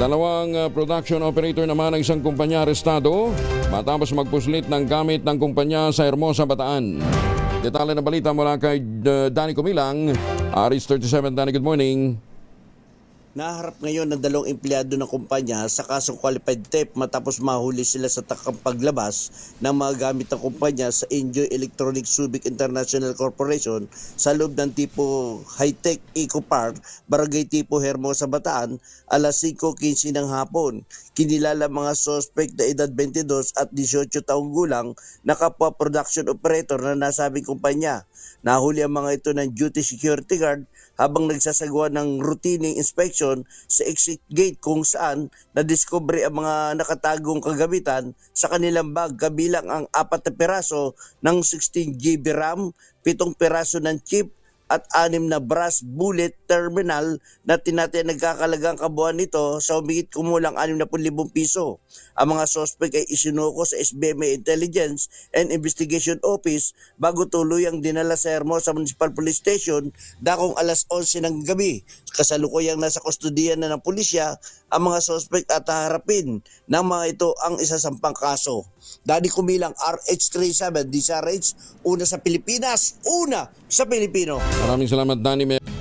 Dalawang production operator naman ng isang kumpanya arestado matapos magpuslit ng gamit ng kumpanya sa Hermosa, Bataan. Detalye na balita mula kay Danny Comilang, Aris 37. Danny, good morning. Naharap ngayon ng dalawang empleyado ng kumpanya sa kasong qualified theft matapos mahuli sila sa takang paglabas ng mga gamit ng kumpanya sa Enjoy Electronic Subic International Corporation sa loob ng tipo High-Tech Eco Park, Barangay Tipo Hermosa, Bataan, alas 5:15 ng hapon. Kinilala mga suspect na edad 22 at 18 taong gulang na kapwa production operator na nasabing kumpanya. Nahuli ang mga ito ng duty security guard habang nagsasagawa ng routine inspection sa exit gate kung saan nadiskubre ang mga nakatagong kagamitan sa kanilang bag, kabilang ang 4 na piraso ng 16 GB RAM, 7 piraso ng chip at 6 na brass bullet terminal na tinatayang nagkakalagang kabuuan nito sa humigit kumulang 60,000 piso. Ang mga suspect ay isinuko sa SBMA Intelligence and Investigation Office bago tuluyang dinala sa Hermosa Municipal Police Station dakong alas 11 ng gabi. Kasalukuyang nasa kustodiyan na ng pulisya ang mga suspect at haharapin ng mga ito ang isasampang kaso. Danny Comilang, RH37, DZRH, una sa Pilipinas, una sa Pilipino. Maraming salamat, Danny.